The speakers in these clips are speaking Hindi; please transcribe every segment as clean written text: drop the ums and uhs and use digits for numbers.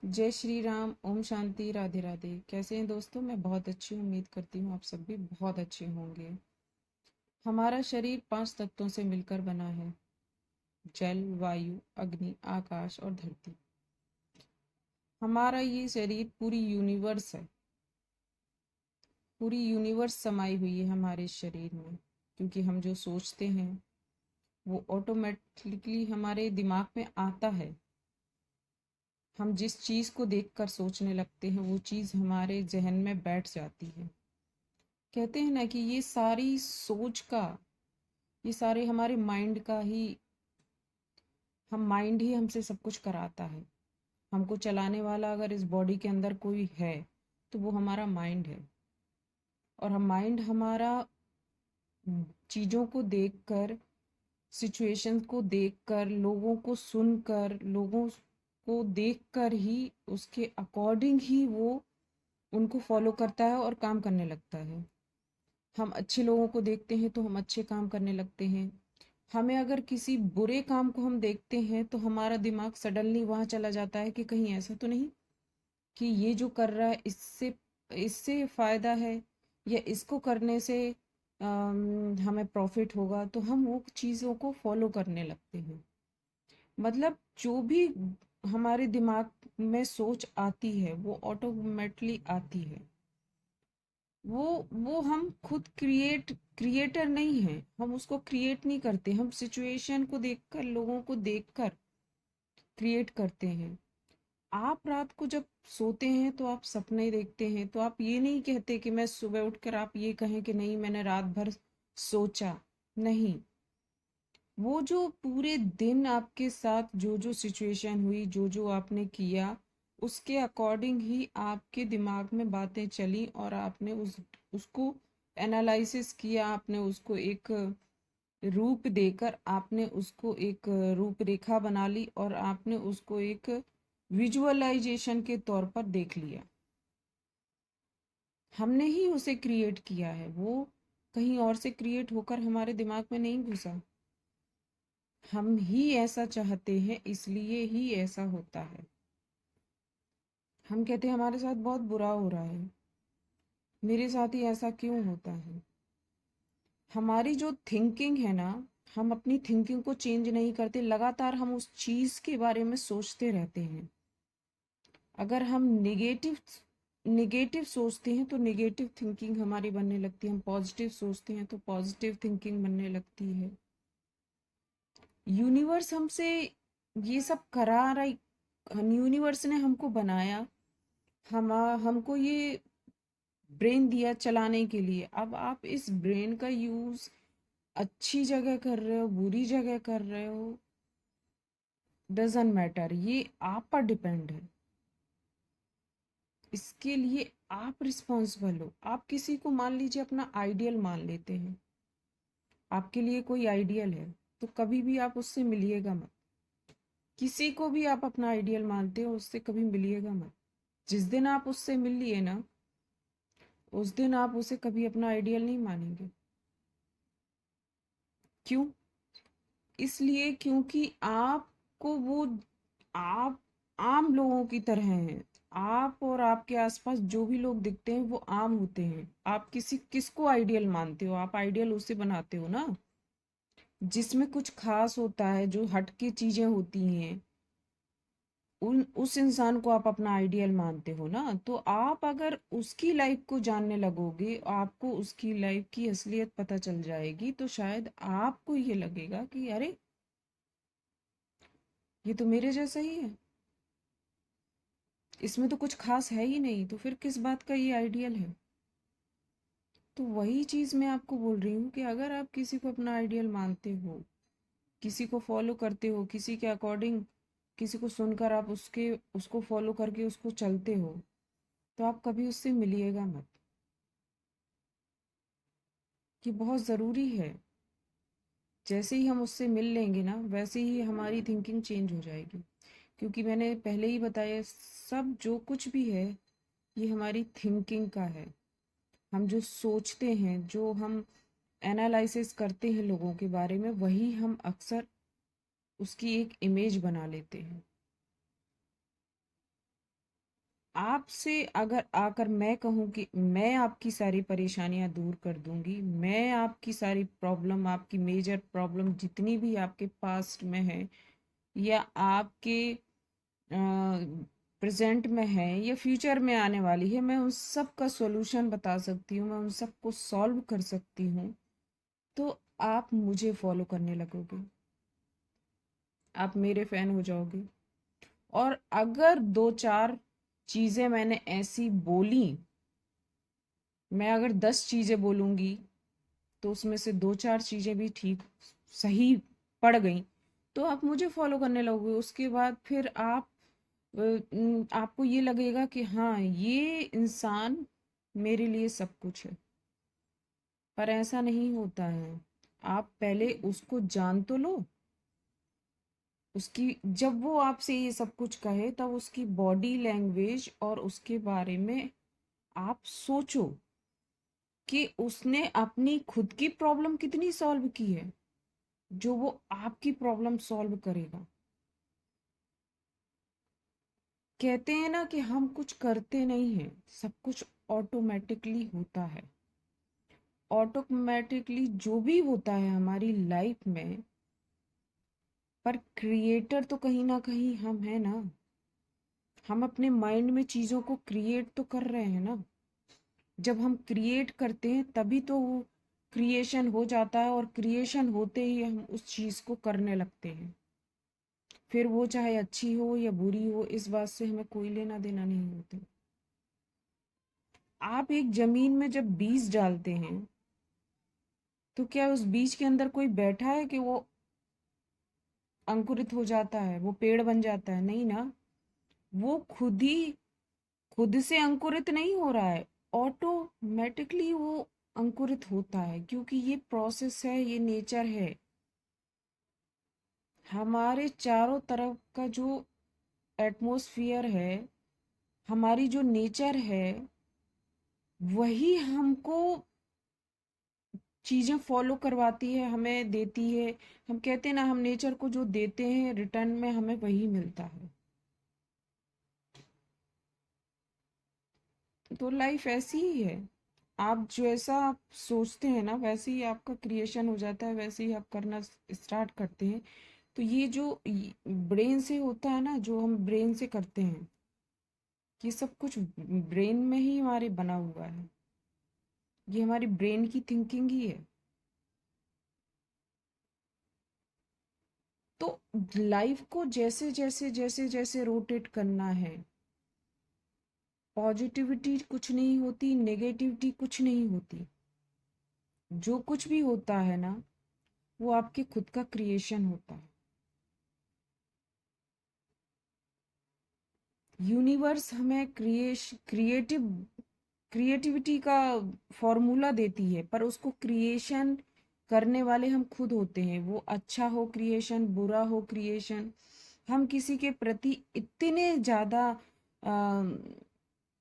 जय श्री राम। ओम शांति। राधे राधे। कैसे हैं दोस्तों? मैं बहुत अच्छी हूँ। उम्मीद करती हूँ आप सब भी बहुत अच्छे होंगे। हमारा शरीर 5 तत्वों से मिलकर बना है। जल, वायु, अग्नि, आकाश और धरती। हमारा ये शरीर पूरी यूनिवर्स है। पूरी यूनिवर्स समाई हुई है हमारे शरीर में, क्योंकि हम जो सोचते हैं वो ऑटोमेटिकली हमारे दिमाग में आता है। हम जिस चीज़ को देखकर सोचने लगते हैं वो चीज़ हमारे जहन में बैठ जाती है। कहते हैं ना कि ये सारी सोच का, ये सारे हमारे माइंड का ही, हम माइंड ही हमसे सब कुछ कराता है। हमको चलाने वाला अगर इस बॉडी के अंदर कोई है तो वो हमारा माइंड है। और हम माइंड हमारा चीज़ों को देखकर, सिचुएशंस को देखकर, लोगों को सुनकर, लोगों को देखकर ही उसके अकॉर्डिंग ही वो उनको फॉलो करता है और काम करने लगता है। हम अच्छे लोगों को देखते हैं तो हम अच्छे काम करने लगते हैं। हमें अगर किसी बुरे काम को हम देखते हैं तो हमारा दिमाग सडनली वहाँ चला जाता है कि कहीं ऐसा तो नहीं कि ये जो कर रहा है इससे इससे फायदा है, या इसको करने से हमें प्रॉफिट होगा, तो हम वो चीज़ों को फॉलो करने लगते हैं। मतलब जो भी हमारे दिमाग में सोच आती है वो ऑटोमेटिकली आती है। वो हम खुद क्रिएटर नहीं है। हम उसको क्रिएट नहीं करते, हम सिचुएशन को देखकर, लोगों को देखकर क्रिएट करते हैं। आप रात को जब सोते हैं तो आप सपने देखते हैं, तो आप ये नहीं कहते कि मैं सुबह उठकर आप ये कहें कि नहीं मैंने रात भर सोचा। नहीं, वो जो पूरे दिन आपके साथ जो जो सिचुएशन हुई, जो जो आपने किया, उसके अकॉर्डिंग ही आपके दिमाग में बातें चली और आपने उसको एनालिसिस किया। आपने उसको एक रूप देकर, आपने उसको एक रूपरेखा बना ली और आपने उसको एक विजुअलाइजेशन के तौर पर देख लिया। हमने ही उसे क्रिएट किया है, वो कहीं और से क्रिएट होकर हमारे दिमाग में नहीं घुसा। हम ही ऐसा चाहते हैं, इसलिए ही ऐसा होता है। हम कहते हैं हमारे साथ बहुत बुरा हो रहा है, मेरे साथ ही ऐसा क्यों होता है। हमारी जो थिंकिंग है ना, हम अपनी थिंकिंग को चेंज नहीं करते, लगातार हम उस चीज़ के बारे में सोचते रहते हैं। अगर हम निगेटिव निगेटिव सोचते हैं तो निगेटिव थिंकिंग हमारी बनने लगती है। हम पॉजिटिव सोचते हैं तो पॉजिटिव थिंकिंग बनने लगती है। यूनिवर्स हमसे ये सब करा रहा, यूनिवर्स ने हमको बनाया, हमको ये ब्रेन दिया चलाने के लिए। अब आप इस ब्रेन का यूज अच्छी जगह कर रहे हो, बुरी जगह कर रहे हो, डजेंट मैटर, ये आप पर डिपेंड है। इसके लिए आप रिस्पॉन्सिबल हो। आप किसी को मान लीजिए अपना आइडियल मान लेते हैं, आपके लिए कोई आइडियल है, तो कभी भी आप उससे मिलिएगा मत। किसी को भी आप अपना आइडियल मानते हो, उससे कभी मिलिएगा मत। जिस दिन आप उससे मिल लिए ना, उस दिन आप उसे कभी अपना आइडियल नहीं मानेंगे। क्यों? इसलिए क्योंकि आपको वो, आप आम लोगों की तरह हैं। आप और आपके आसपास जो भी लोग दिखते हैं वो आम होते हैं। आप किसको आइडियल मानते हो? आप आइडियल उसे बनाते हो ना जिसमें कुछ खास होता है, जो हट के चीजें होती हैं। उस इंसान को आप अपना आइडियल मानते हो ना, तो आप अगर उसकी लाइफ को जानने लगोगे, आपको उसकी लाइफ की असलियत पता चल जाएगी, तो शायद आपको ये लगेगा कि अरे ये तो मेरे जैसा ही है, इसमें तो कुछ खास है ही नहीं, तो फिर किस बात का ये आइडियल है। तो वही चीज़ मैं आपको बोल रही हूँ कि अगर आप किसी को अपना आइडियल मानते हो, किसी को फॉलो करते हो, किसी के अकॉर्डिंग, किसी को सुनकर आप उसको फॉलो करके उसको चलते हो, तो आप कभी उससे मिलिएगा मत। ये बहुत ज़रूरी है। जैसे ही हम उससे मिल लेंगे ना, वैसे ही हमारी थिंकिंग चेंज हो जाएगी। क्योंकि मैंने पहले ही बताया, सब जो कुछ भी है ये हमारी थिंकिंग का है। हम जो सोचते हैं, जो हम एनालिसिस करते हैं लोगों के बारे में, वही हम अक्सर उसकी एक इमेज बना लेते हैं। आपसे अगर आकर मैं कहूँ कि मैं आपकी सारी परेशानियां दूर कर दूंगी, मैं आपकी सारी प्रॉब्लम, आपकी मेजर प्रॉब्लम जितनी भी आपके पास्ट में है या आपके प्रेजेंट में है या फ्यूचर में आने वाली है, मैं उन सब का सॉल्यूशन बता सकती हूँ, मैं उन सब को सॉल्व कर सकती हूँ। तो आप मुझे फॉलो करने लगोगे, आप मेरे फैन हो जाओगे। और अगर दो चार चीजें मैंने ऐसी बोली, मैं अगर 10 चीजें बोलूंगी तो उसमें से दो चार चीजें भी ठीक सही पड़ गई तो आप मुझे फॉलो करने लगोगे। उसके बाद फिर आप आपको ये लगेगा कि हाँ, ये इंसान मेरे लिए सब कुछ है। पर ऐसा नहीं होता है। आप पहले उसको जान तो लो। उसकी जब वो आपसे ये सब कुछ कहे तब उसकी बॉडी लैंग्वेज और उसके बारे में आप सोचो कि उसने अपनी खुद की प्रॉब्लम कितनी सॉल्व की है जो वो आपकी प्रॉब्लम सॉल्व करेगा। कहते हैं ना कि हम कुछ करते नहीं हैं, सब कुछ ऑटोमेटिकली होता है। ऑटोमेटिकली जो भी होता है हमारी लाइफ में, पर क्रिएटर तो कहीं ना कहीं हम हैं ना। हम अपने माइंड में चीजों को क्रिएट तो कर रहे हैं ना। जब हम क्रिएट करते हैं तभी तो वो क्रिएशन हो जाता है, और क्रिएशन होते ही हम उस चीज को करने लगते हैं। फिर वो चाहे अच्छी हो या बुरी हो, इस बात से हमें कोई लेना देना नहीं होता। आप एक जमीन में जब बीज डालते हैं तो क्या उस बीज के अंदर कोई बैठा है कि वो अंकुरित हो जाता है, वो पेड़ बन जाता है? नहीं ना। वो खुद से अंकुरित नहीं हो रहा है, ऑटोमेटिकली वो अंकुरित होता है, क्योंकि ये प्रोसेस है, ये नेचर है। हमारे चारों तरफ का जो एटमॉस्फेयर है, हमारी जो नेचर है, वही हमको चीजें फॉलो करवाती है, हमें देती है। हम कहते हैं ना, हम नेचर को जो देते हैं रिटर्न में हमें वही मिलता है। तो लाइफ ऐसी ही है। आप जैसा आप सोचते हैं ना, वैसे ही आपका क्रिएशन हो जाता है, वैसे ही आप करना स्टार्ट करते हैं। तो ये जो ब्रेन से होता है ना, जो हम ब्रेन से करते हैं, ये सब कुछ ब्रेन में ही हमारे बना हुआ है। ये हमारी ब्रेन की थिंकिंग ही है। तो लाइफ को जैसे जैसे जैसे जैसे रोटेट करना है, पॉजिटिविटी कुछ नहीं होती, नेगेटिविटी कुछ नहीं होती। जो कुछ भी होता है ना, वो आपके खुद का क्रिएशन होता है। यूनिवर्स हमें क्रिएटिविटी का फॉर्मूला देती है, पर उसको क्रिएशन करने वाले हम खुद होते हैं। वो अच्छा हो क्रिएशन, बुरा हो क्रिएशन, हम किसी के प्रति इतने ज़्यादा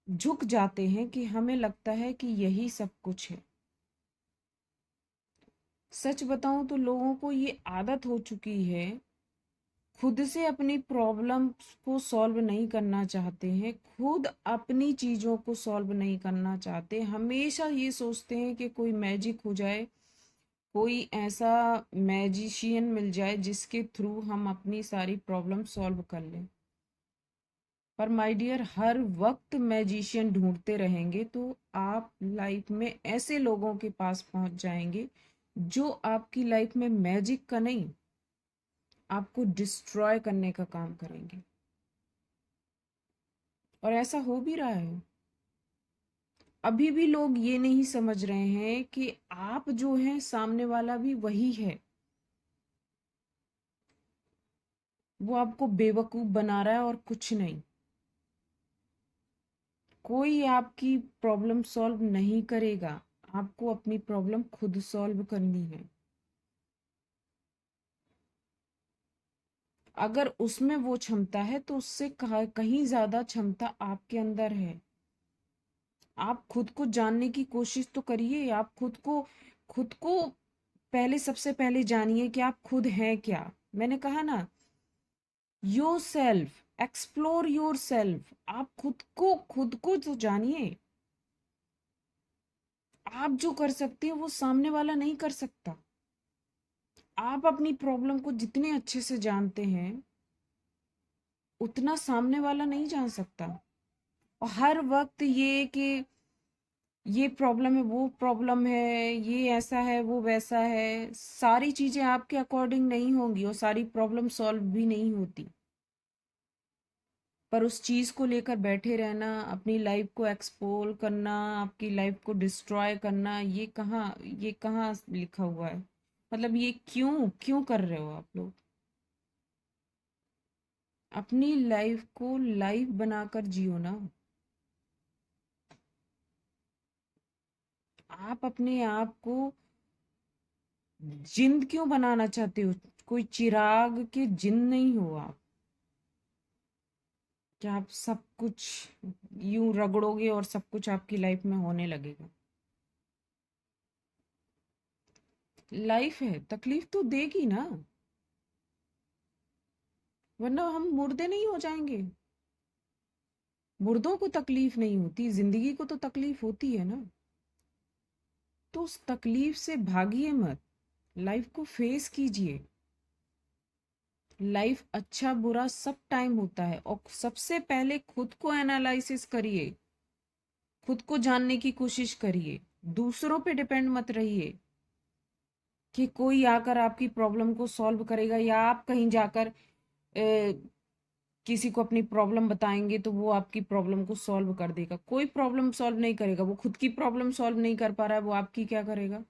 झुक जाते हैं कि हमें लगता है कि यही सब कुछ है। सच बताऊं तो लोगों को ये आदत हो चुकी है, खुद से अपनी प्रॉब्लम्स को सॉल्व नहीं करना चाहते हैं, खुद अपनी चीज़ों को सॉल्व नहीं करना चाहते। हमेशा ये सोचते हैं कि कोई मैजिक हो जाए, कोई ऐसा मैजिशियन मिल जाए जिसके थ्रू हम अपनी सारी प्रॉब्लम सॉल्व कर लें। पर माय डियर, हर वक्त मैजिशियन ढूंढते रहेंगे तो आप लाइफ में ऐसे लोगों के पास पहुंच जाएंगे जो आपकी लाइफ में मैजिक का नहीं, आपको डिस्ट्रॉय करने का काम करेंगे। और ऐसा हो भी रहा है। अभी भी लोग ये नहीं समझ रहे हैं कि आप जो हैं, सामने वाला भी वही है। वो आपको बेवकूफ बना रहा है और कुछ नहीं। कोई आपकी प्रॉब्लम सॉल्व नहीं करेगा। आपको अपनी प्रॉब्लम खुद सॉल्व करनी है। अगर उसमें वो क्षमता है तो उससे कहीं ज्यादा क्षमता आपके अंदर है। आप खुद को जानने की कोशिश तो करिए। आप खुद को पहले, सबसे पहले जानिए कि आप खुद हैं क्या। मैंने कहा ना, your self, explore your self. आप खुद को तो जानिए। आप जो कर सकते हैं वो सामने वाला नहीं कर सकता। आप अपनी प्रॉब्लम को जितने अच्छे से जानते हैं उतना सामने वाला नहीं जान सकता। और हर वक्त ये कि ये प्रॉब्लम है, वो प्रॉब्लम है, ये ऐसा है, वो वैसा है, सारी चीजें आपके अकॉर्डिंग नहीं होंगी और सारी प्रॉब्लम सॉल्व भी नहीं होती। पर उस चीज को लेकर बैठे रहना, अपनी लाइफ को एक्सप्लोर करना, आपकी लाइफ को डिस्ट्रॉय करना, ये कहाँ लिखा हुआ है? मतलब ये क्यों क्यों कर रहे हो आप लोग? अपनी लाइफ को लाइफ बनाकर जियो ना। आप अपने आप को जिंद क्यों बनाना चाहते हो? कोई चिराग के जिंद नहीं हो आप कि आप सब कुछ यूं रगड़ोगे और सब कुछ आपकी लाइफ में होने लगेगा। लाइफ है, तकलीफ तो देगी ना, वरना हम मुर्दे नहीं हो जाएंगे। मुर्दों को तकलीफ नहीं होती, जिंदगी को तो तकलीफ होती है ना। तो उस तकलीफ से भागिए मत, लाइफ को फेस कीजिए। लाइफ अच्छा बुरा सब टाइम होता है, और सबसे पहले खुद को एनालिसिस करिए, खुद को जानने की कोशिश करिए। दूसरों पे डिपेंड मत रहिए कि कोई आकर आपकी प्रॉब्लम को सॉल्व करेगा, या आप कहीं जाकर किसी को अपनी प्रॉब्लम बताएंगे तो वो आपकी प्रॉब्लम को सॉल्व कर देगा। कोई प्रॉब्लम सॉल्व नहीं करेगा। वो खुद की प्रॉब्लम सॉल्व नहीं कर पा रहा है, वो आपकी क्या करेगा?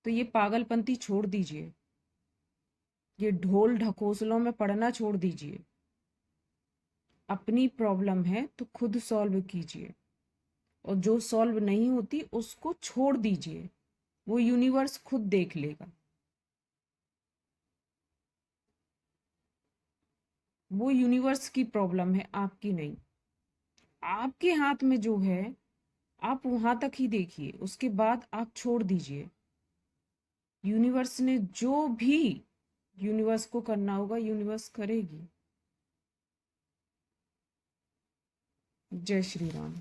तो ये पागलपंती छोड़ दीजिए, ये ढोल ढकोसलों में पड़ना छोड़ दीजिए। अपनी प्रॉब्लम है तो खुद सॉल्व कीजिए, और जो सॉल्व नहीं होती उसको छोड़ दीजिए, वो यूनिवर्स खुद देख लेगा। वो यूनिवर्स की प्रॉब्लम है, आपकी नहीं। आपके हाथ में जो है आप वहां तक ही देखिए, उसके बाद आप छोड़ दीजिए। यूनिवर्स ने जो भी यूनिवर्स को करना होगा यूनिवर्स करेगी। जय श्री राम।